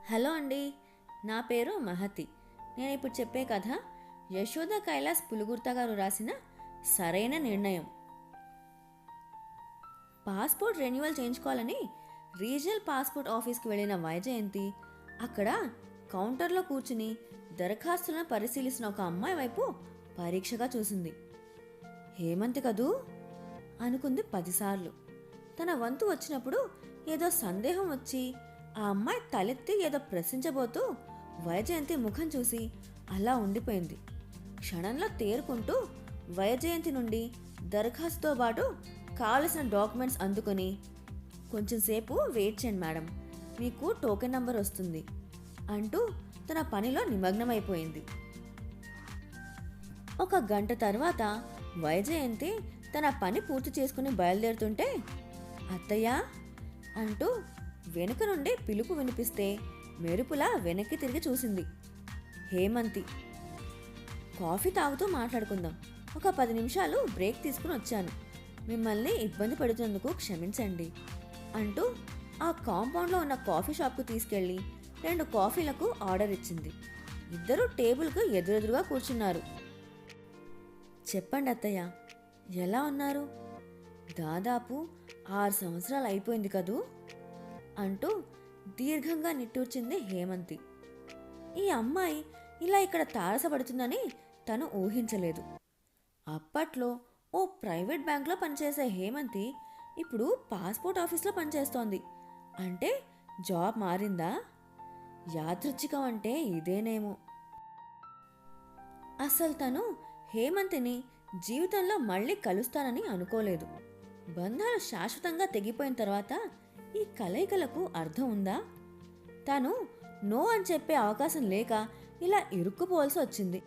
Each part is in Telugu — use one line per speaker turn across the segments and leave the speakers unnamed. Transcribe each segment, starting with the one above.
హలో అండి. నా పేరు మహతి. నేను ఇప్పుడు చెప్పే కథ యశోద కైలాస్ పులుగుర్త గారు రాసిన సరైన నిర్ణయం. పాస్పోర్ట్ రెన్యువల్ చేయించుకోవాలని రీజనల్ పాస్పోర్ట్ ఆఫీస్కి వెళ్ళిన వైజయంతి అక్కడ కౌంటర్లో కూర్చుని దరఖాస్తులను పరిశీలిస్తున్న ఒక అమ్మాయి వైపు పరీక్షగా చూసింది. హేమంత్ కదూ అనుకుంది 10 సార్లు. తన వంతు వచ్చినప్పుడు ఏదో సందేహం వచ్చి ఆ అమ్మాయి తలెత్తి ఏదో ప్రశ్నించబోతూ వైజయంతి ముఖం చూసి అలా ఉండిపోయింది. క్షణంలో తేరుకుంటూ వైజయంతి నుండి దరఖాస్తుతో పాటు కావలసిన డాక్యుమెంట్స్ అందుకొని, కొంచెం సేపు వెయిట్ చేయండి మేడం, మీకు టోకెన్ నంబర్ వస్తుంది అంటూ తన పనిలో నిమగ్నమైపోయింది. ఒక గంట తర్వాత వైజయంతి తన పని పూర్తి చేసుకుని బయలుదేరుతుంటే, అత్తయ్య అంటూ వెనుక నుండి పిలుపు వినిపిస్తే మెరుపులా వెనక్కి తిరిగి చూసింది. హేమంతి. కాఫీ తాగుతూ మాట్లాడుకుందాం, ఒక 10 నిమిషాలు బ్రేక్ తీసుకుని వచ్చాను, మిమ్మల్ని ఇబ్బంది పెడుతున్నందుకు క్షమించండి అంటూ ఆ కాంపౌండ్లో ఉన్న కాఫీ షాప్కు తీసుకెళ్లి 2 కాఫీలకు ఆర్డర్ ఇచ్చింది. ఇద్దరూ టేబుల్కు ఎదురెదురుగా కూర్చున్నారు. చెప్పండి అత్తయ్య, ఎలా ఉన్నారు? దాదాపు 6 సంవత్సరాలు అయిపోయింది కదూ అంటూ దీర్ఘంగా నిట్టూర్చింది హేమంతి. ఈ అమ్మాయి ఇలా ఇక్కడ తారసపడుతుందని తను ఊహించలేదు. అప్పట్లో ఓ ప్రైవేట్ బ్యాంక్లో పనిచేసే హేమంతి ఇప్పుడు పాస్పోర్ట్ ఆఫీస్లో పనిచేస్తోంది. అంటే జాబ్ మారిందా? యాదృచ్ఛికం అంటే ఇదేనేమో. అసలు తను హేమంతిని జీవితంలో మళ్ళీ కలుస్తానని అనుకోలేదు. బంధాలు శాశ్వతంగా తెగిపోయిన తర్వాత ఈ కలయికలకు అర్థం ఉందా? తాను నో అని చెప్పే అవకాశం లేక ఇలా ఇరుక్కుపోవాల్సి వచ్చింది.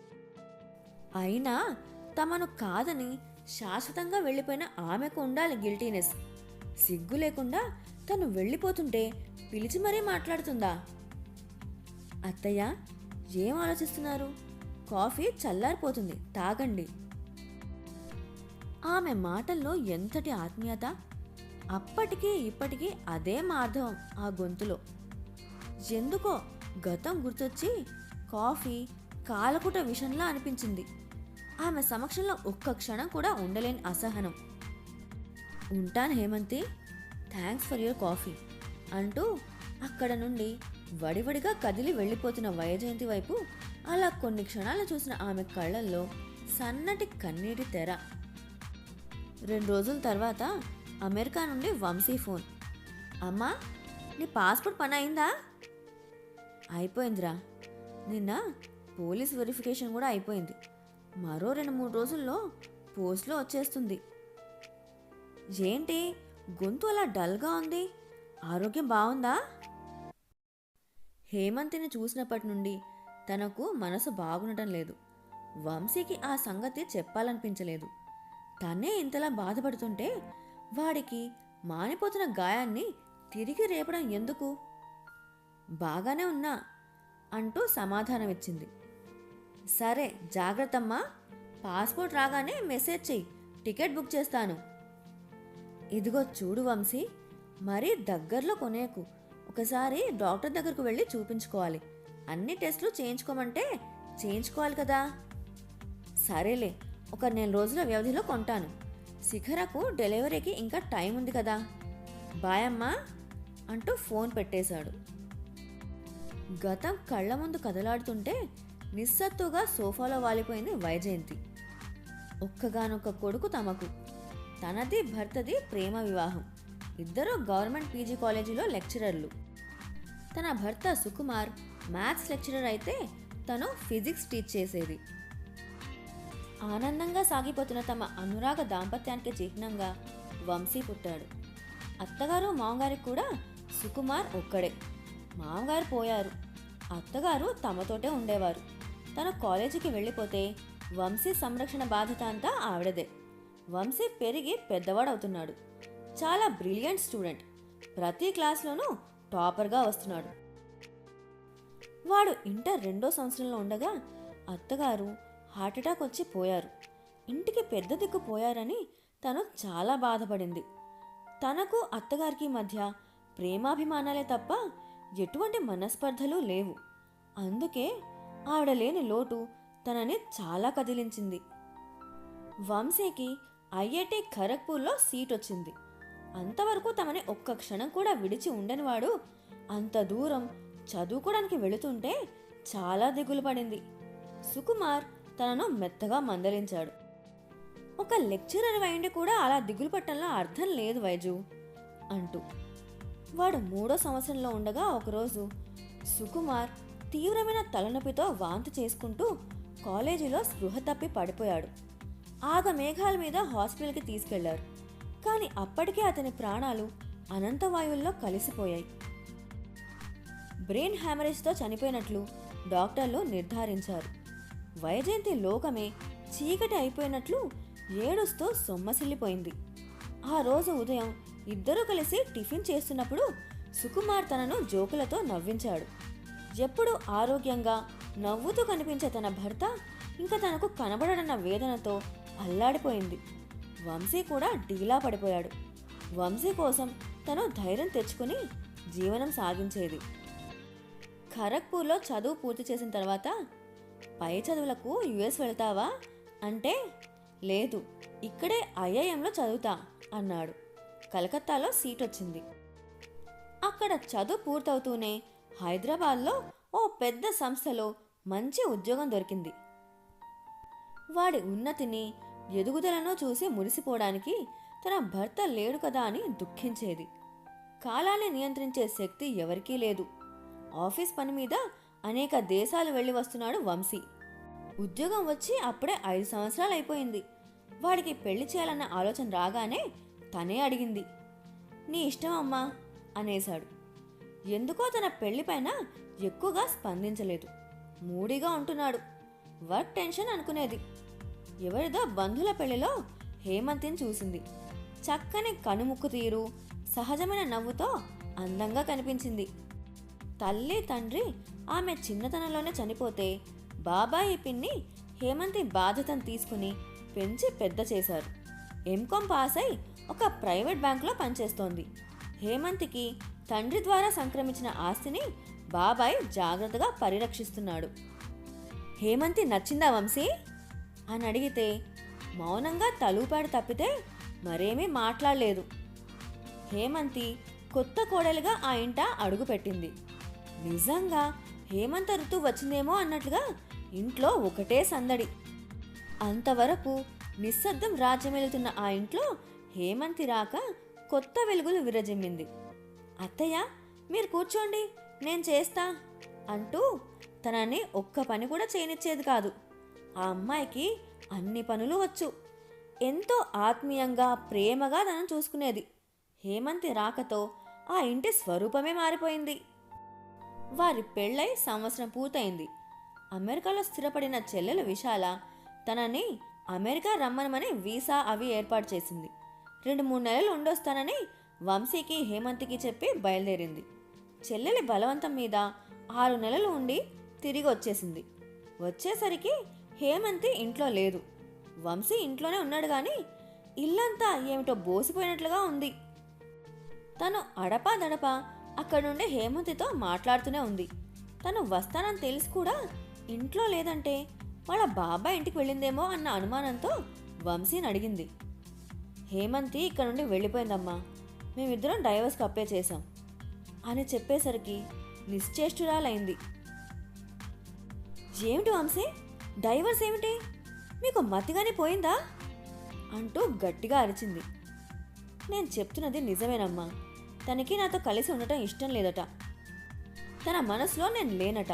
అయినా తమను కాదని శాశ్వతంగా వెళ్ళిపోయిన ఆమెకు ఉండాలి గిల్టీనెస్. సిగ్గు లేకుండా తను వెళ్ళిపోతుంటే పిలిచి మరీ మాట్లాడుతుందా? అత్తయ్య, ఏం ఆలోచిస్తున్నారు? కాఫీ చల్లారిపోతుంది, తాగండి. ఆమె మాటల్లో ఎంతటి ఆత్మీయత! అప్పటికీ ఇప్పటికీ అదే మార్ధవం ఆ గొంతులో. ఎందుకో గతం గుర్తొచ్చి కాఫీ కాలకుట విషంలా అనిపించింది. ఆమె సమక్షంలో ఒక్క క్షణం కూడా ఉండలేని అసహనం. ఉంటాను Hemanthi, thanks for your coffee అంటూ అక్కడ నుండి వడివడిగా కదిలి వెళ్ళిపోతున్న వైజయంతి వైపు అలా కొన్ని క్షణాలు చూసిన ఆమె కళ్ళల్లో సన్నటి కన్నీటి తెర. 2 రోజుల తర్వాత అమెరికా నుండి వంశీ ఫోన్. అమ్మా, నీ పాస్పోర్ట్ పని అయిందా? అయిపోయిందిరా, నిన్న పోలీస్ వెరిఫికేషన్ కూడా అయిపోయింది. మరో 2-3 రోజుల్లో పోస్ట్లో వచ్చేస్తుంది. ఏంటి గొంతు అలా డల్గా ఉంది? ఆరోగ్యం బాగుందా? హేమంతిని చూసినప్పటి నుండి తనకు మనసు బాగుండటం లేదు. వంశీకి ఆ సంగతి చెప్పాలనిపించలేదు. తనే ఇంతలా బాధపడుతుంటే వాడికి మానిపోతున్న గాయాన్ని తిరిగి రేపడం ఎందుకు? బాగానే ఉన్నా అంటూ సమాధానమిచ్చింది. సరే, జాగ్రత్తమ్మా, పాస్పోర్ట్ రాగానే మెసేజ్ చెయ్యి, టికెట్ బుక్ చేస్తాను. ఇదిగో చూడు వంశీ, మరీ దగ్గరలో కొనేకు. ఒకసారి డాక్టర్ దగ్గరకు వెళ్ళి చూపించుకోవాలి. అన్ని టెస్టులు చేయించుకోమంటే చేయించుకోవాలి కదా. సరేలే, ఒక 4 రోజుల వ్యవధిలో కొంటాను. శిఖరకు డెలివరీకి ఇంకా టైం ఉంది కదా. బాయ్ అమ్మా అంటూ ఫోన్ పెట్టేశాడు. గతం కళ్ళ ముందు కదలాడుతుంటే నిస్సత్తుగా సోఫాలో వాలిపోయింది వైజయంతి. ఒక్కగానొక్క కొడుకు తమకు. తనది భర్తది ప్రేమ వివాహం. ఇద్దరూ గవర్నమెంట్ పీజీ కాలేజీలో లెక్చరర్లు. తన భర్త సుకుమార్ మ్యాథ్స్ లెక్చరర్ అయితే తను ఫిజిక్స్ టీచ్ చేసేది. ఆనందంగా సాగిపోతున్న తమ అనురాగ దాంపత్యానికి చిహ్నంగా వంశీ పుట్టాడు. అత్తగారు మామగారికి కూడా సుకుమార్ ఒక్కడే. మామగారు పోయారు, అత్తగారు తమతోటే ఉండేవారు. తన కాలేజీకి వెళ్ళిపోతే వంశీ సంరక్షణ బాధ్యత అంతా ఆవిడదే. వంశీ పెరిగి పెద్దవాడవుతున్నాడు. చాలా బ్రిలియంట్ స్టూడెంట్. ప్రతి క్లాస్లోనూ టాపర్గా వస్తున్నాడు. వాడు ఇంటర్ 2వ సంవత్సరంలో ఉండగా అత్తగారు హార్ట్అటాక్ వచ్చి పోయారు. ఇంటికి పెద్ద దిక్కు పోయారని తను చాలా బాధపడింది. తనకు అత్తగారికి మధ్య ప్రేమాభిమానాలే తప్ప ఎటువంటి మనస్పర్ధలు లేవు. అందుకే ఆవిడ లేని లోటు తనని చాలా కదిలించింది. వంశీకి ఐఐటి ఖరగ్పూర్లో సీట్ వచ్చింది. అంతవరకు తమని ఒక్క క్షణం కూడా విడిచి ఉండనివాడు అంత దూరం చదువుకోవడానికి వెళుతుంటే చాలా దిగులు పడింది. సుకుమార్ తనను మెత్తగా మందలించాడు. ఒక లెక్చరర్ అయిండి కూడా అలా దిగులు పట్టంలో అర్థం లేదు వైజు అంటూ. వాడు 3వ సంవత్సరంలో ఉండగా ఒకరోజు సుకుమార్ తీవ్రమైన తలనొప్పితో వాంతి చేసుకుంటూ కాలేజీలో స్పృహ తప్పి పడిపోయాడు. ఆగ మేఘాల మీద హాస్పిటల్కి తీసుకెళ్లారు. కానీ అప్పటికే అతని ప్రాణాలు అనంతవాయువుల్లో కలిసిపోయాయి. బ్రెయిన్ హ్యామరేజ్తో చనిపోయినట్లు డాక్టర్లు నిర్ధారించారు. వైజయంతి లోకమే చీకటి అయిపోయినట్లు ఏడుస్తూ సొమ్మసిల్లిపోయింది. ఆ రోజు ఉదయం ఇద్దరూ కలిసి టిఫిన్ చేస్తున్నప్పుడు సుకుమార్ తనను జోకులతో నవ్వించాడు. ఎప్పుడు ఆరోగ్యంగా నవ్వుతూ కనిపించే తన భర్త ఇంకా తనకు కనబడడన్న వేదనతో అల్లాడిపోయింది. వంశీ కూడా డీలా పడిపోయాడు. వంశీ కోసం తను ధైర్యం తెచ్చుకుని జీవనం సాగించేది. ఖరగ్పూర్లో చదువు పూర్తి చేసిన తర్వాత పై చదువులకు యుఎస్ వెళ్తావా అంటే, లేదు, ఇక్కడే ఐఐఎంలో చదువుతా అన్నాడు. కలకత్తాలో సీట్ వచ్చింది. అక్కడ చదువు పూర్తవుతూనే హైదరాబాద్లో ఓ పెద్ద సంస్థలో మంచి ఉద్యోగం దొరికింది. వాడి ఉన్నతిని ఎదుగుదలను చూసి మురిసిపోవడానికి తన భర్త లేడు కదా అని దుఃఖించేది. కాలాన్ని నియంత్రించే శక్తి ఎవరికీ లేదు. ఆఫీస్ పని మీద అనేక దేశాలు వెళ్ళి వస్తున్నాడు వంశీ. ఉద్యోగం వచ్చి అప్పుడే 5 సంవత్సరాలు అయిపోయింది. వాడికి పెళ్లి చేయాలన్న ఆలోచన రాగానే తనే అడిగింది. నీ ఇష్టం అమ్మా అనేశాడు. ఎందుకో తన పెళ్లిపైన ఎక్కువగా స్పందించలేదు. మూడీగా ఉంటున్నాడు. వర్క్ టెన్షన్ అనుకునేది. ఎవరిదో బంధువుల పెళ్లిలో హేమంతిని చూసింది. చక్కని కనుముక్కు తీరు, సహజమైన నవ్వుతో అందంగా కనిపించింది. తల్లి తండ్రి ఆమె చిన్నతనంలోనే చనిపోతే బాబాయి పిన్ని హేమంతి బాధ్యతను తీసుకుని పెంచి పెద్ద చేశారు. ఎంకామ్ పాస్ అయి ఒక ప్రైవేట్ బ్యాంకులో పనిచేస్తోంది. హేమంతికి తండ్రి ద్వారా సంక్రమించిన ఆస్తిని బాబాయ్ జాగ్రత్తగా పరిరక్షిస్తున్నాడు. హేమంతి నచ్చిందా వంశీ అని అడిగితే మౌనంగా తలూపాడు తప్పితే మరేమీ మాట్లాడలేదు. హేమంతి కొత్త కోడలిగా ఆ ఇంట అడుగుపెట్టింది. నిజంగా హేమంత ఋతువు వచ్చిందేమో అన్నట్లుగా ఇంట్లో ఒకటే సందడి. అంతవరకు నిశ్శబ్దం రాజ్యమేలుతున్న ఆ ఇంట్లో హేమంతి రాక కొత్త వెలుగులు విరజిమ్మింది. అత్తయ్య, మీరు కూర్చోండి, నేను చేస్తా అంటూ తనని ఒక్క పని కూడా చేయనిచ్చేది కాదు. ఆ అమ్మాయికి అన్ని పనులు వచ్చు. ఎంతో ఆత్మీయంగా ప్రేమగా తనను చూసుకునేది. హేమంతి రాకతో ఆ ఇంటి స్వరూపమే మారిపోయింది. వారి పెళ్ళై సంవత్సరం పూర్తయింది. అమెరికాలో స్థిరపడిన చెల్లెలు విశాల తనని అమెరికా రమ్మనమని వీసా అవి ఏర్పాటు చేసింది. 2-3 నెలలు ఉండొస్తానని వంశీకి హేమంతికి చెప్పి బయలుదేరింది. చెల్లెలి బలవంతం మీద 6 నెలలు ఉండి తిరిగి వచ్చేసింది. వచ్చేసరికి హేమంతి ఇంట్లో లేదు. వంశీ ఇంట్లోనే ఉన్నాడు కానీ ఇల్లంతా ఏమిటో బోసిపోయినట్లుగా ఉంది. తను అడపా దడపా అక్కడుండే హేమంతితో మాట్లాడుతూనే ఉంది. తను వస్తానని తెలిసి కూడా ఇంట్లో లేదంటే వాళ్ళ బాబాయ్ ఇంటికి వెళ్ళిందేమో అన్న అనుమానంతో వంశీని అడిగింది. హేమంతి ఇక్కడ నుండి వెళ్ళిపోయిందమ్మా, మేమిద్దరం డైవర్స్కి అప్లై చేశాం అని చెప్పేసరికి నిశ్చేష్టురాలైంది. ఏమిటి వంశీ, డైవర్స్ ఏమిటి, మీకు మతిగానే పోయిందా అంటూ గట్టిగా అరిచింది. నేను చెప్తున్నది నిజమేనమ్మా, తనకి నాతో కలిసి ఉండటం ఇష్టం లేదట. తన మనసులో నేను లేనట.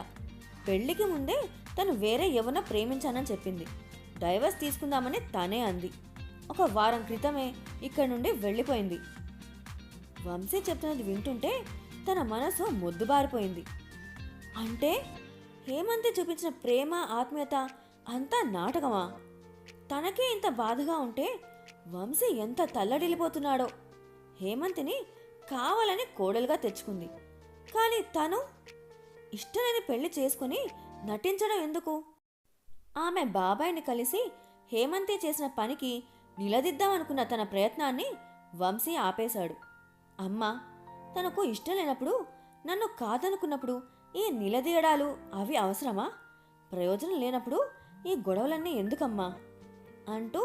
పెళ్లికి ముందే తను వేరే ఎవరినో ప్రేమించానని చెప్పింది. డైవర్స్ తీసుకుందామని తనే అంది. 1 వారం క్రితమే ఇక్కడి నుండి వెళ్ళిపోయింది. వంశీ చెప్తున్నది వింటుంటే తన మనసు మొద్దుబారిపోయింది. అంటే హేమంతి చూపించిన ప్రేమ ఆత్మీయత అంతా నాటకమా? తనకే ఇంత బాధగా ఉంటే వంశీ ఎంత తల్లడిల్లిపోతున్నాడో. హేమంతిని కావాలని కోడలుగా తెచ్చుకుంది, కానీ తను ఇష్టలేని పెళ్లి చేసుకుని నటించడం ఎందుకు? ఆమె బాబాయిని కలిసి హేమంతి చేసిన పనికి నిలదిద్దామనుకున్న తన ప్రయత్నాన్ని వంశీ ఆపేశాడు. అమ్మా, తనకు ఇష్టం లేనప్పుడు నన్ను కాదనుకున్నప్పుడు ఈ నిలదీయడాలు అవి అవసరమా? ప్రయోజనం లేనప్పుడు ఈ గొడవలన్నీ ఎందుకమ్మా అంటూ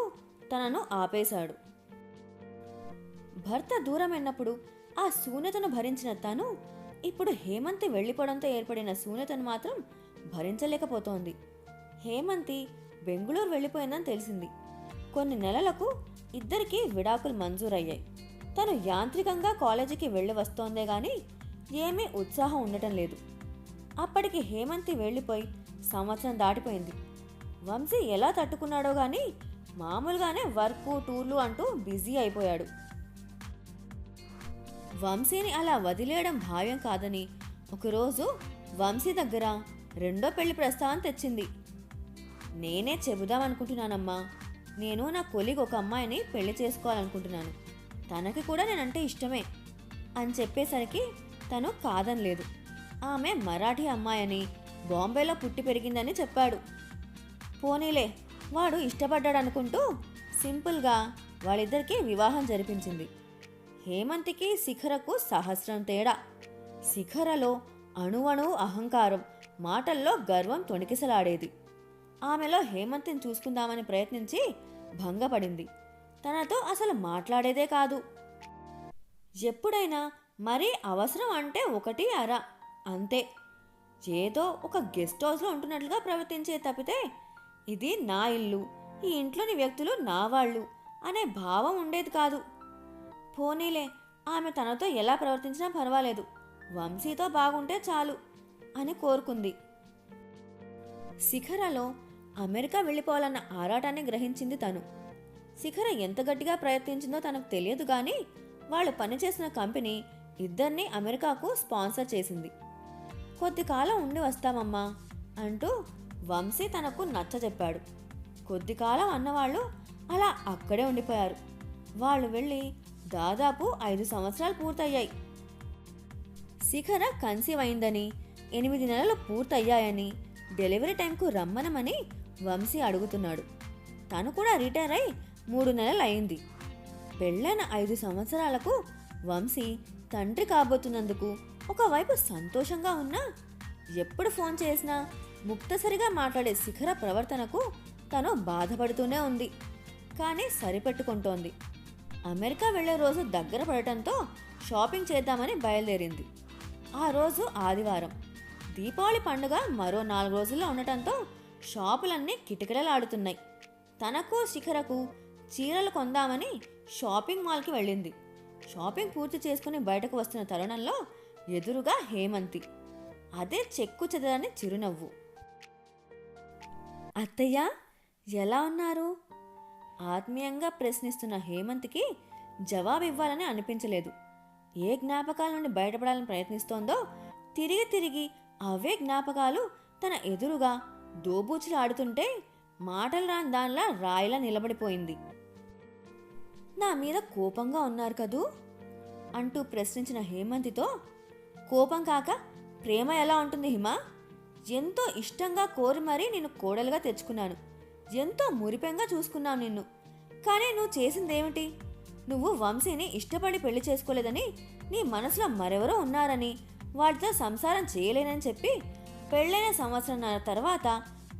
తనను ఆపేశాడు. భర్త దూరమైనప్పుడు ఆ శూన్యతను భరించిన తను ఇప్పుడు హేమంతి వెళ్ళిపోవడంతో ఏర్పడిన శూన్యతను మాత్రం భరించలేకపోతోంది. హేమంతి బెంగుళూరు వెళ్ళిపోయిందని తెలిసింది. కొన్ని నెలలకు ఇద్దరికీ విడాకులు మంజూరయ్యాయి. తను యాంత్రికంగా కాలేజీకి వెళ్ళి వస్తోందే గాని ఏమీ ఉత్సాహం ఉండటం లేదు. అప్పటికి హేమంతి వెళ్ళిపోయి సంవత్సరం దాటిపోయింది. వంశీ ఎలా తట్టుకున్నాడో గాని మామూలుగానే వర్క్ టూర్లు అంటూ బిజీ అయిపోయాడు. వంశీని అలా వదిలేయడం భావ్యం కాదని ఒకరోజు వంశీ దగ్గర రెండో పెళ్లి ప్రస్తావన తెచ్చింది. నేనే చెబుదామనుకుంటున్నానమ్మా. నేను నా కొలీగ్ ఒక అమ్మాయిని పెళ్లి చేసుకోవాలనుకుంటున్నాను. తనకి కూడా నేనంటే ఇష్టమే అని చెప్పేసరికి తను కాదనలేదు. ఆమె మరాఠీ అమ్మాయని, బాంబేలో పుట్టి పెరిగిందని చెప్పాడు. పోనీలే వాడు ఇష్టపడ్డాడనుకుంటూ సింపుల్గా వాళ్ళిద్దరికీ వివాహం జరిపించింది. హేమంతికి శిఖరకు సహస్రం తేడా. శిఖరలో అణువణువు అహంకారం, మాటల్లో గర్వం తొణికిసలాడేది. ఆమెలో హేమంతిని చూసుకుందామని ప్రయత్నించి భంగపడింది. తనతో అసలు మాట్లాడేదే కాదు. ఎప్పుడైనా మరీ అవసరం అంటే ఒకటి అర అంతే. ఏదో ఒక గెస్ట్ హౌస్లో ఉంటున్నట్లుగా ప్రవర్తించే తప్పితే ఇది నా ఇల్లు, ఈ ఇంట్లోని వ్యక్తులు నా వాళ్ళు అనే భావం ఉండేది కాదు. పోనీలే ఆమె తనతో ఎలా ప్రవర్తించినా పర్వాలేదు, వంశీతో బాగుంటే చాలు అని కోరుకుంది. శిఖరలో అమెరికా వెళ్ళిపోవాలన్న ఆరాటాన్ని గ్రహించింది తను. శిఖర ఎంత గట్టిగా ప్రయత్నించిందో తనకు తెలియదు కానీ వాళ్ళు పనిచేసిన కంపెనీ ఇద్దరినీ అమెరికాకు స్పాన్సర్ చేసింది. కొద్ది కాలం ఉండి వస్తామమ్మా అంటూ వంశీ తనకు నచ్చజెప్పాడు. కొద్ది కాలం అన్నవాళ్ళు అలా అక్కడే ఉండిపోయారు. వాళ్ళు వెళ్ళి దాదాపు 5 సంవత్సరాలు పూర్తయ్యాయి. శిఖర కన్సీవ్ అయిందని, 8 నెలలు పూర్తయ్యాయని, డెలివరీ టైంకు రమ్మనమని వంశీ అడుగుతున్నాడు. తను కూడా రిటైర్ అయి 3 నెలలు అయింది. పెళ్ళైన 5 సంవత్సరాలకు వంశీ తండ్రి కాబోతున్నందుకు ఒకవైపు సంతోషంగా ఉన్నా, ఎప్పుడు ఫోన్ చేసినా ముక్తసరిగా మాట్లాడే శిఖర ప్రవర్తనకు తను బాధపడుతూనే ఉంది. కానీ సరిపెట్టుకుంటోంది. అమెరికా వెళ్లే రోజు దగ్గర పడటంతో షాపింగ్ చేద్దామని బయలుదేరింది. ఆ రోజు ఆదివారం. దీపావళి పండుగ మరో 4 రోజుల్లో ఉండటంతో షాపులన్నీ కిటకిటలాడుతున్నాయి. తనకు శిఖరకు చీరలు కొందామని షాపింగ్ మాల్కి వెళ్ళింది. షాపింగ్ పూర్తి చేసుకుని బయటకు వస్తున్న తరుణంలో ఎదురుగా హేమంతి. అదే చెక్కు చెదరని చిరునవ్వు. అత్తయ్య ఎలా ఉన్నారు? ఆత్మీయంగా ప్రశ్నిస్తున్న హేమంతికి జవాబివ్వాలని అనిపించలేదు. ఏ జ్ఞాపకాల నుండి బయటపడాలని ప్రయత్నిస్తోందో తిరిగి తిరిగి అవే జ్ఞాపకాలు తన ఎదురుగా దోబూచులు ఆడుతుంటే మాటలు రాని దానిలా రాయిలా నిలబడిపోయింది. నా మీద కోపంగా ఉన్నారు కదూ అంటూ ప్రశ్నించిన హేమంతితో, కోపం కాక ప్రేమ ఎలా ఉంటుంది హిమ? ఎంతో ఇష్టంగా కోరి మరీ నిన్ను కోడలుగా తెచ్చుకున్నాను. ఎంతో మురిపెంగా చూసుకున్నావు నిన్ను. కానీ నువ్వు చేసిందేమిటి? నువ్వు వంశీని ఇష్టపడి పెళ్లి చేసుకోలేదని, నీ మనసులో మరెవరో ఉన్నారని, వాడితో సంసారం చేయలేనని చెప్పి పెళ్ళైన సంవత్సరంన్నర తర్వాత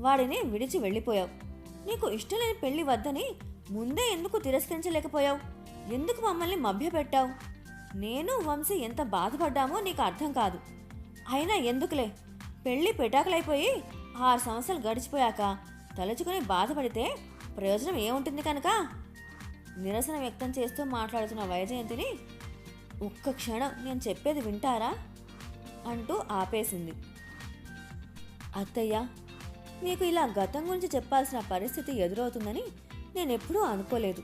వాడిని విడిచి వెళ్ళిపోయావు. నీకు ఇష్టం లేని పెళ్లి వద్దని ముందే ఎందుకు తిరస్కరించలేకపోయావు? ఎందుకు మమ్మల్ని మభ్యపెట్టావు? నేను వంశీ ఎంత బాధపడ్డామో నీకు అర్థం కాదు. అయినా ఎందుకులే, పెళ్లి పెటాకులైపోయి 6 సంవత్సరాలు గడిచిపోయాక తలుచుకుని బాధపడితే ప్రయోజనం ఏముంటుంది కనుక? నిరసన వ్యక్తం చేస్తూ మాట్లాడుతున్న వైజయంతిని, ఒక్క క్షణం నేను చెప్పేది వింటారా అంటూ ఆపేసింది. అత్తయ్య, మీకు ఇలా గతం గురించి చెప్పాల్సిన పరిస్థితి ఎదురవుతుందని నేనెప్పుడూ అనుకోలేదు.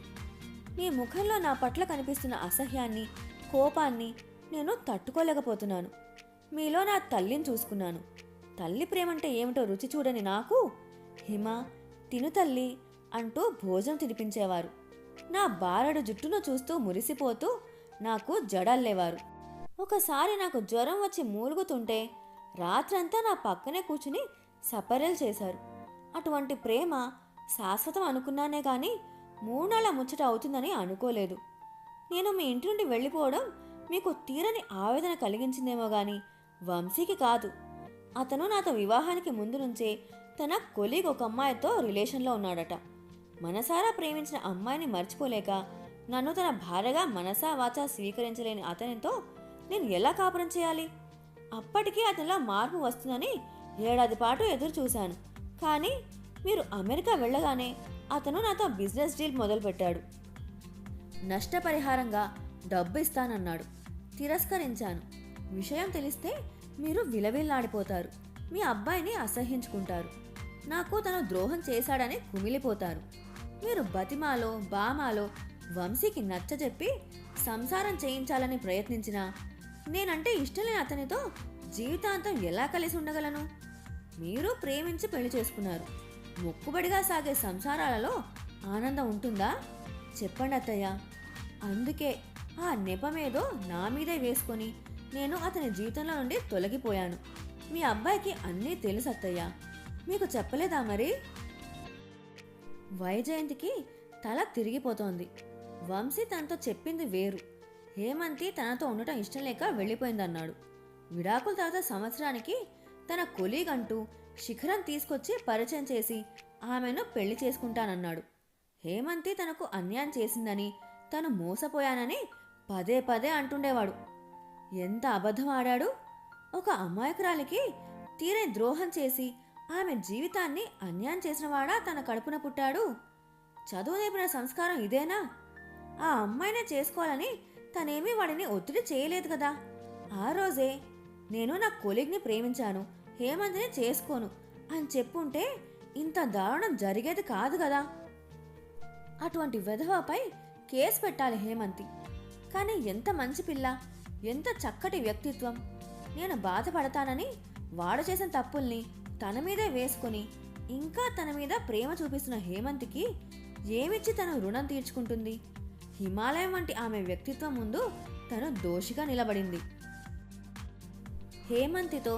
మీ ముఖంలో నా పట్ల కనిపిస్తున్న అసహ్యాన్ని, కోపాన్ని నేను తట్టుకోలేకపోతున్నాను. మీలో నా తల్లిని చూసుకున్నాను. తల్లి ప్రేమంటే ఏమిటో రుచి చూడని నాకు హిమ, తిను తల్లి అంటూ భోజనం తినిపించేవారు. నా బారడు జుట్టును చూస్తూ మురిసిపోతూ నాకు జడల్లేవారు. ఒకసారి నాకు జ్వరం వచ్చి మూలుగుతుంటే రాత్రంతా నా పక్కనే కూర్చుని సపర్యలు చేశారు. అటువంటి ప్రేమ శాశ్వతం అనుకున్నానే కానీ 3 నెలల ముచ్చట అవుతుందని అనుకోలేదు. నేను మీ ఇంటి నుండి వెళ్ళిపోవడం మీకు తీరని ఆవేదన కలిగించిందేమో కానీ వంశీకి కాదు. అతను నాతో వివాహానికి ముందు నుంచే తన కొలీగ్ ఒక అమ్మాయితో రిలేషన్లో ఉన్నాడట. మనసారా ప్రేమించిన అమ్మాయిని మర్చిపోలేక నన్ను తన భార్యగా మనసా వాచా స్వీకరించలేని అతనితో నేను ఎలా కాపురం చేయాలి? అప్పటికీ అతనిలో మార్పు వస్తుందని ఏడాది పాటు ఎదురు చూశాను. కానీ మీరు అమెరికా వెళ్ళగానే అతను నాతో బిజినెస్ డీల్ మొదలుపెట్టాడు. నష్టపరిహారంగా డబ్బు ఇస్తానన్నాడు. తిరస్కరించాను. విషయం తెలిస్తే మీరు విలవిల్లాడిపోతారు. మీ అబ్బాయిని అసహ్యించుకుంటారు. నాకు తను ద్రోహం చేశాడని కుమిలిపోతారు. మీరు బతిమాలో బామాలో వంశీకి నచ్చజెప్పి సంసారం చేయించాలని ప్రయత్నించినా నేనంటే ఇష్టం లేని అతనితో జీవితాంతం ఎలా కలిసి ఉండగలను? మీరు ప్రేమించి పెళ్లి చేసుకున్నారు. మొక్కుబడిగా సాగే సంసారాలలో ఆనందం ఉంటుందా? చెప్పండి అత్తయ్య. అందుకే ఆ నెపమేదో నా మీదే వేసుకొని నేను అతని జీవితంలో నుండి తొలగిపోయాను. మీ అబ్బాయికి అన్నీ తెలుసు అత్తయ్య. మీకు చెప్పలేదా మరి? వైజయంతికి తల తిరిగిపోతోంది. వంశీ తనతో చెప్పింది వేరు. హేమంతి తనతో ఉండటం ఇష్టం లేక వెళ్ళిపోయిందన్నాడు. విడాకుల తర్వాత సంవత్సరానికి తన కొలీగ్ అంటూ శిఖరం తీసుకొచ్చి పరిచయం చేసి ఆమెను పెళ్లి చేసుకుంటానన్నాడు. హేమంతి తనకు అన్యాయం చేసిందని, తను మోసపోయానని పదే పదే అంటుండేవాడు. ఎంత అబద్ధం ఆడాడు! ఒక అమాయకురాలికి తీరని ద్రోహం చేసి ఆమె జీవితాన్ని అన్యాయం చేసినవాడా తన కడుపున పుట్టాడు? చదువు నేర్పిన సంస్కారం ఇదేనా? ఆ అమ్మాయినే చేసుకోవాలని తనేమీ వాడిని ఒత్తిడి చేయలేదు కదా. ఆ రోజే నేను నా కొలీగ్ని ప్రేమించాను, హేమంతిని చేసుకోను అని చెప్పుంటే ఇంత దారుణం జరిగేది కాదు కదా. అటువంటి వెధవపై కేసు పెట్టాలి హేమంతి. కానీ ఎంత మంచి పిల్ల, ఎంత చక్కటి వ్యక్తిత్వం. నేను బాధపడతానని వాడు చేసిన తప్పుల్ని తన మీదే వేసుకొని ఇంకా తన మీద ప్రేమ చూపిస్తున్న హేమంతికి ఏమిచ్చి తను రుణం తీర్చుకుంటుంది? హిమాలయం వంటి ఆమె వ్యక్తిత్వం ముందు తను దోషిగా నిలబడింది. హేమంతితో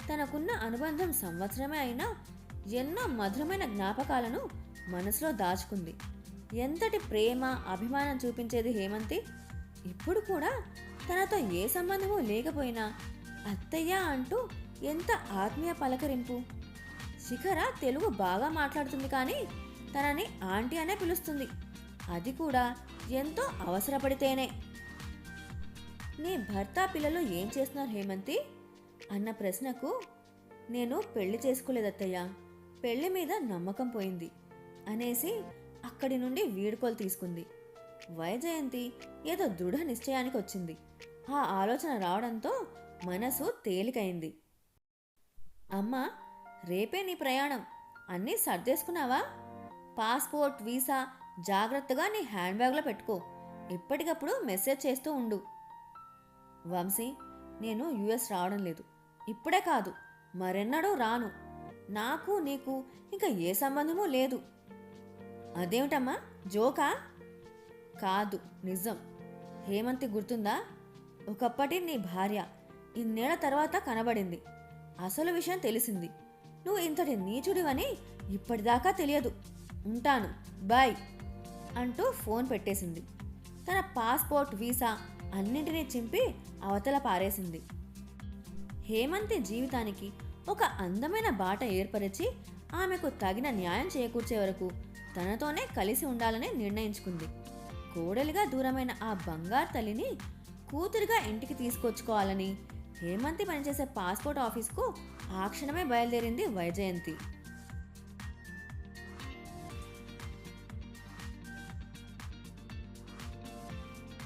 తనకున్న అనుబంధం సంవత్సరమే అయినా ఎన్నో మధురమైన జ్ఞాపకాలను మనసులో దాచుకుంది. ఎంతటి ప్రేమ అభిమానం చూపించేది హేమంతి. ఇప్పుడు కూడా తనతో ఏ సంబంధమూ లేకపోయినా అత్తయ్య అంటూ ఎంత ఆత్మీయ పలకరింపు. శిఖర తెలుగు బాగా మాట్లాడుతుంది, కానీ తనని ఆంటీ అనే పిలుస్తుంది. అది కూడా ఎంతో అవసరపడితేనే. నీ భర్త పిల్లలు ఏం చేస్తున్నారు హేమంతి అన్న ప్రశ్నకు నేను పెళ్లి చేసుకోలేదత్తయ్య, పెళ్లి మీద నమ్మకం పోయింది అనేసి అక్కడి నుండి వీడుకోలు తీసుకుంది. వైజయంతి ఏదో దృఢ నిశ్చయానికి వచ్చింది. ఆ ఆలోచన రావడంతో మనసు తేలికైంది. అమ్మా, రేపే నీ ప్రయాణం. అన్నీ సర్దేసుకున్నావా? పాస్పోర్ట్, వీసా జాగ్రత్తగా నీ హ్యాండ్ బ్యాగ్లో పెట్టుకో. ఎప్పటికప్పుడు మెసేజ్ చేస్తూ ఉండు. వంశీ, నేను యుఎస్ రావడం లేదు. ఇప్పుడే కాదు, మరెన్నడూ రాను. నాకు నీకు ఇంకా ఏ సంబంధమూ లేదు. అదేమిటమ్మా, జోకా? కాదు, నిజం. హేమంతి గుర్తుందా? ఒకప్పటి నీ భార్య ఇన్నేళ్ల తర్వాత కనబడింది. అసలు విషయం తెలిసింది. నువ్వు ఇంతటి నీచుడివని ఇప్పటిదాకా తెలియదు. ఉంటాను, బాయ్ అంటూ ఫోన్ పెట్టేసింది. తన పాస్పోర్ట్, వీసా అన్నింటినీ చింపి అవతల పారేసింది. హేమంతి జీవితానికి ఒక అందమైన బాట ఏర్పరిచి ఆమెకు తగిన న్యాయం చేకూర్చే వరకు తనతోనే కలిసి ఉండాలని నిర్ణయించుకుంది. కోడలిగా దూరమైన ఆ బంగారు తల్లిని కూతురిగా ఇంటికి తీసుకొచ్చుకోవాలని హేమంతి పనిచేసే పాస్పోర్ట్ ఆఫీస్కు ఆ క్షణమే బయలుదేరింది వైజయంతి.